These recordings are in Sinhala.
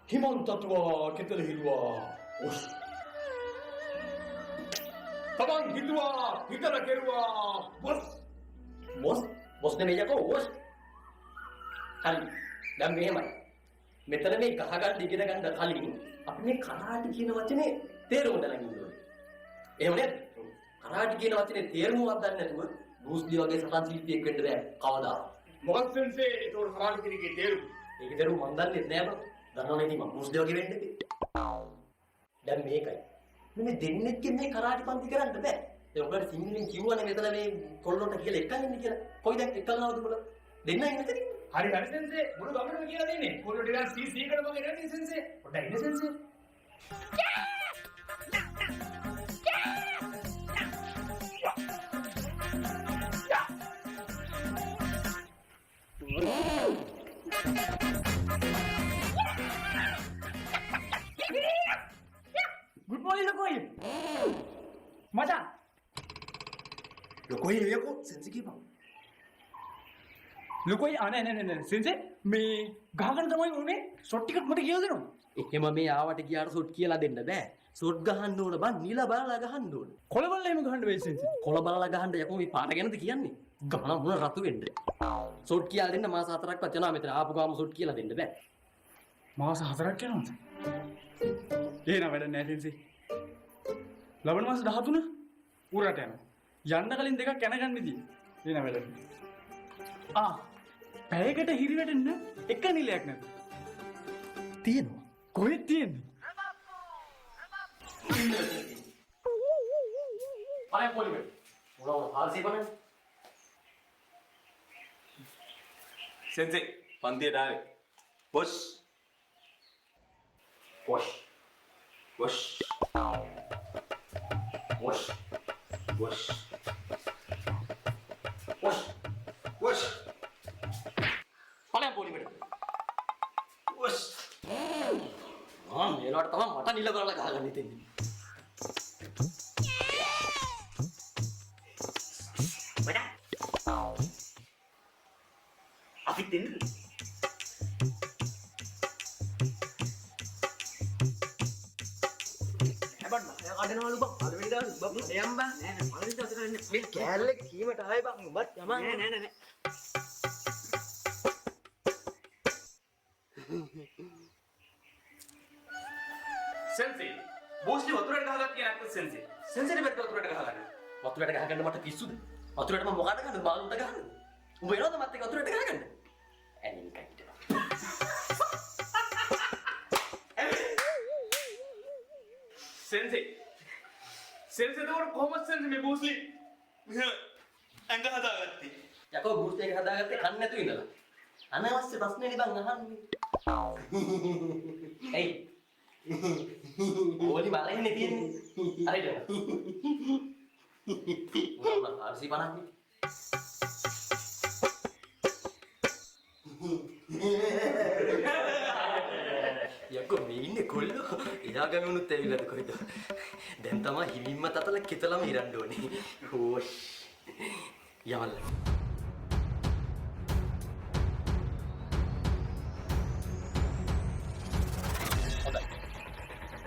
හිමන්තතුවා කෙතල හිරුවා ඔස් තමන් හිතුවා හිතර කෙරුවා බොස් නෙමෙයි යකෝ ඔස් හරි දැන් මෙහෙමයි මෙතන මේ ගහගන්න ඉගෙන ගන්න කලින් අපි මේ කරාටි කියන වචනේ තේරුම දැනගන්න ඕනේ එහෙම නේද කරාටි කියන වචනේ තේරුමක් දන්නේ නැතුව බූස් දී වගේ සතන් ශිල්පියෙක් වෙන්න බෑ කවදා මොකක්ද සෙන්සේ ඒක කරාටි කිරිගේ තේරුම ඒකේ තේරුම මන් දන්නේ නැහැ බං දන්නවනේ ඉතින් මම බූස් දී වගේ වෙන්න දැන් මේකයි මේ දෙන්නෙක්ගෙන් මේ කරාටි පන්ති කරන්න බෑ ඒ උඹට සිංහලෙන් කිව්වනේ මෙතන මේ කොල්ලොන්ට කියලා එකක් ඉන්නේ කියලා කොයි දැන් එකක් නවද උඹලා දෙන්න ඉන්නේ නැතිද හරි හරි සෙන්සේ මුළු ගමනම කියලා දෙන්නේ කොල්ලෝ ටිකක් සී කරන මගේ නැති සෙන්සේ පොඩ්ඩක් ඉන්න සෙන්සේ Good morning, Lokoy. Macam. ලොකෝයි යකෝ සෙන්සි කියපන් Lokoy, ane. Sensei, me ගහගෙන තමයි උනේ ෂොට් ටිකක් මට කියලා දෙනවා. එහෙම මේ ආවට ගියාට ෂොට් කියලා දෙන්න බෑ ෂොට් ගහන්න ඕන බං නිලා බලලා ගහන්න ඕන කොළ බලලා එහෙම ගහන්න වෙයි Sensei. කොළ බලලා ගහන්න යකෝ මේ පාට ගැනද කියන්නේ ගහන මොන රතු වෙන්න ෂොට් කියලා දෙන්න මාස 4ක්වත් යනවා මෙතන ආපු ගාම ෂොට් කියලා දෙන්න බෑ මාස 4ක් යනවාද? එහෙනම් වැඩ නැහැ Sensei. ලබන මාස 13 උරට යනවා. යන්න කලින් දෙකක් කැනගන්න ඉතින්. එහෙනම් වැඩ නැහැ. පැයකට හිරි වැටෙන්න එක නිලයක් නැද්ද? තියෙනවා කොහෙද තියෙන්නේ? අය පොලිමේ මොනවා හාල්සි බලන්න Sensei, පන්තියට ආවේ. Boss. Wash boss. Wash boss. Wash boss. පළයන් පොලිමේට බොස්. මේලවට තමයි මට නිල බලලා ගහගන්න හිතෙන්නේ අපි දෙන්න. හැබැයි මම කඩනවලු බං පළවෙනි දවස් බබ් යම් බං නෑ පළවෙනි දවස් කරන්නේ මේ කෑල්ලේ කීමට ආවේ බං උඹත් යමන් නෑ Sensei, බෝස්ලි වතුරට ගහගත්තිය නැත්නම් Sensei. Sensei දෙපැත්ත වතුරට ගහගන්න. වතුරට ගහගන්න මට පිස්සුද වතුරට මම මොකද ගන්නද බාලුන්ට ගහන්න උඹ එනවද මත් එක්ක වතුරට ගහගන්න ඇනින් කයිටනවා Sensei. Sensei දවර කොහොමද Sensei මේ බෝස්ලි ඇඟ හදාගත්තේ? යකෝ බූස්ට් එක හදාගත්තේ කන්න නැතුව ඉඳලා අනවශ්‍ය ප්‍රශ්නේනේ බං අහන්නේ එයි ඕලි බලන්නේ තියෙන්නේ හරිද මොනවා ආර්සි බලන්නේ යකෝ මේ ඉන්නේ කොල්ලෝ එයා ගමනුත් ඇවිල්ලාද කොහෙද දැන් තමයි හිමින්ම තතල කෙතලම ඉරන්න ඕනේ ඕෂ් යවල්ලා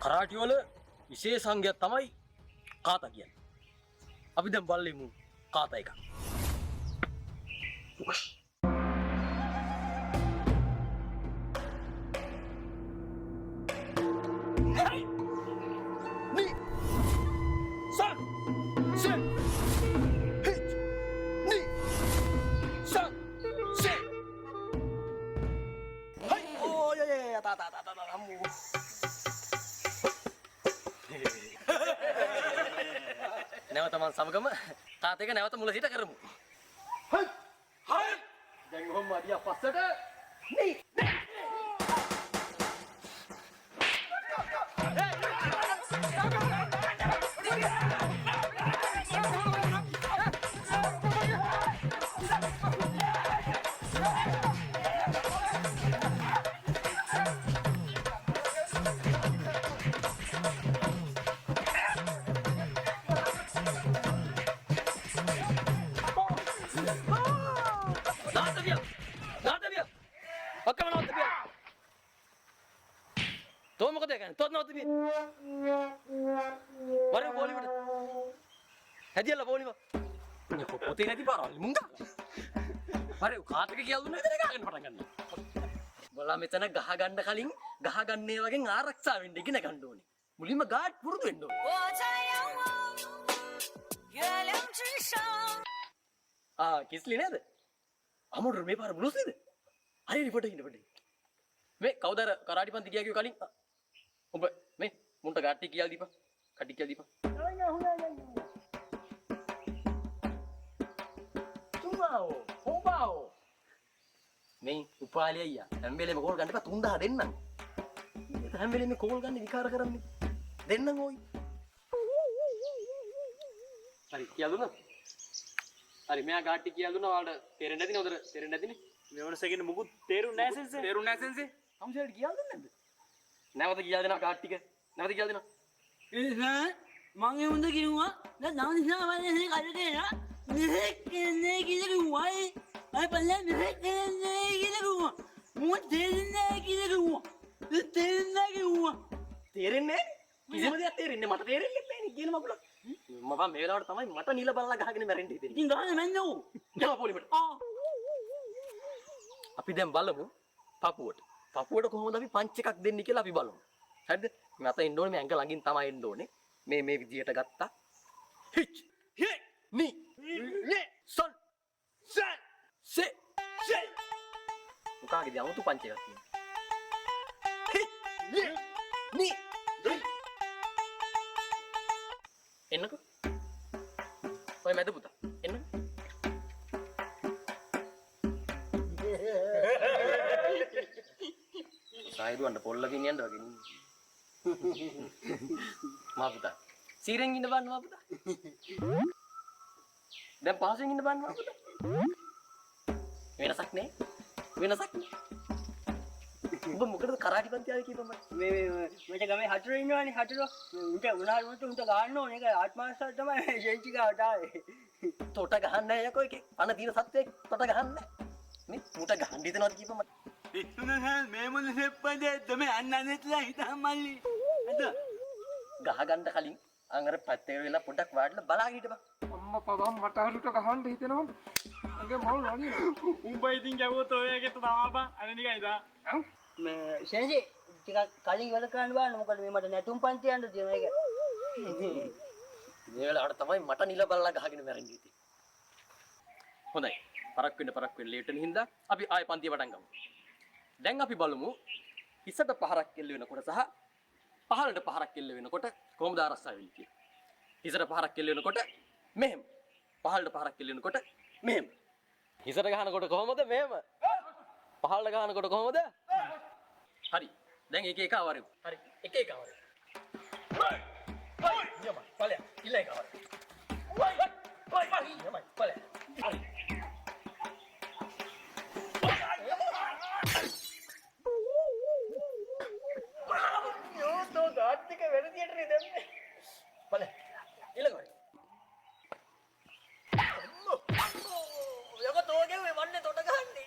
කරාටි වල විශේෂාංගයක් තමයි කාතා කියන්නේ. අපි දැන් බලමු කාතා එක. Ni san sen hit ni san sen hai oh ya ta kamu නැවත මම සමගම තාත් එක නැවත මුල සිට කරමු. හයි! හයි! දැන් කොහොම අඩිය පස්සට නී! තෝ මොකද කියන්නේ? තොත් නවත මේ. වරේ පොලිමට. හැදියලා පොලිම. පොතේ නැති පාරවල් මුංගා. වරේ කාටක කියලා දුන්නා විතර ගහගෙන පටන් ගන්නවා. බලා මෙතන ගහ ගන්න කලින් ගහ ගන්නේ වගේ ආරක්ෂා වෙන්න ඉගෙන ගන්න ඕනේ. මුලින්ම ගාඩ් පුරුදු වෙන්න ඕනේ. කිස්ලි නේද? අමුඩු මේ පාර බ්ලූස් නේද? හරි රිපෝට් එකකින් රිපෝට් එක. මේ කවුද අර කරාටි පන්ති ගියා කිව්ව කලින්? ඔබ මේ මුන්ට ගාට්ටි කියලා දීපන්. කටි කියලා දීපන්. තුමාෝ හොබාෝ මේ උපාලි අයියා හැම වෙලේම කෝල් ගන්න එපා 3000 දෙන්නම්. හැම වෙලේම කෝල් ගන්න විකාර කරන්නේ. දෙන්නම් ඕයි. හරි කියලා දුන්නා. හරි මෙයා ගාට්ටි කියලා දුන්නා. ඔයාලට තේරෙන්නේ නැතිනේ උදේ තේරෙන්නේ නැතිනේ. මෙවනසගෙන මුකුත් තේරුන්නේ නැහැ සෙන්සේ. තේරුන්නේ නැහැ සෙන්සේ. හම්සෙල්ට කියලා දුන්නේ නැද්ද? නැවත කියලා දෙනවා ගාට්ටික. නැවත කියලා දෙනවා. මං එමුද කිව්වා දැන් නම් නිසා වලේ කල්කේනා මෙහෙක් කියන්නේ කියලා කිව්වා අය පල්ලා මෙහෙක් කියන්නේ කියලා කිව්වා මෝ දෙන්නේ කියලා කිව්වා තේරෙන්නේ කිසිම දෙයක් තේරෙන්නේ මට තේරෙන්නේ නැහැ නේ කියන මගුලක් මම මේ වෙලාවට තමයි මට නිල බලලා ගහගෙන මැරෙන්න හිතෙන්නේ ඉතින් ගහන්න මැන්නෝ යම පොලිමට අපි දැන් බලමු පපුවට කොහොමද අපි පංච් එකක් දෙන්නේ කියලා අපි බලමු හරිද මම අත එන්න ඕනේ මේ ඇඟ ළඟින් තමයි එන්න ඕනේ මේ විදියට ගත්තා හිච් හේ නි ලේ සොන් සන් සේ සේ මොකාගේද අමුතු පංච් එකක් තියෙනවා හිච් ලේ නි එන්නකෝ ඔය මැද පුතා එන්න සායිදුවන්ට පොල්ලකින් යන්න වගේ නේ මා පුතා සීරෙන් ඉන්න බන්න මා පුතා දැන් පහසෙන් ඉන්න බන්න මා පුතා වෙනසක් නෑ ඔබ මොකටද කරාටි පන්ති ආවේ කියපන් මට මට ගමේ හතර ඉන්නවනේ හතර උන්ට උනාට උන්ට ගන්න ඕනේ ඒක ආත්මාස්තර තමයි ජෙන්චි ගාවට ආවේ තොට ගහන්න නෑ යකෝ එකේ පණ තියෙන සත්වෙක් තොට ගහන්න නෑ මේ උට ගහන්න හිතනවාද කියපන් මට මේ මොන සෙප්පදේ තමයි අන්නන්නේట్లా හිතම් මල්ලි අද ගහ ගන්න කලින් අංගර පැත්තේ වෙලා පොඩක් වාඩිලා බලාගෙන හිටපන් අම්මා පදම් මට හරියට ගහන්න හිතෙනවා අගේ මල් නඩිය උඹ ඉතින් ගැවුවොත් ඔයගෙට තමාපා අනේ නිකන් ඉදා මේ සෙන්ජි ටිකක් කලින් වැඩ කරන්න බෑ මොකද මේ මට නැතුම් පන්ති යන්න තියෙන එක මේ වෙලාවට තමයි මට නිල බලලා ගහගෙන මැරෙන්න හිතේ හොඳයි පරක් වෙන්න ලේට් වෙන හින්දා අපි ආයෙ පන්තිය පටන් ගමු දැන් අපි බලමු ඉස්සට පහරක් කෙල්ල වෙනකොට සහ පහළට පහරක් කෙල්ල වෙනකොට කොහොමද ආරක්ෂා වෙන්නේ කියලා. ඉස්සට පහරක් කෙල්ල වෙනකොට මෙහෙම. පහළට පහරක් කෙල්ල වෙනකොට මෙහෙම. ඉස්සට ගහනකොට කොහොමද මෙහෙම? පහළට ගහනකොට කොහොමද? හරි. දැන් එක එක අවරෙමු. හරි. එක එක අවරෙමු. යම පළය. ඉල්ල එක අවරෙමු. යම පළය. හරි. ගාට්ටික වෙරදියට නේ දැම්මේ. බලන්න. ඊළඟට. යක තෝගේ වන්නේ තොට ගහන්නේ.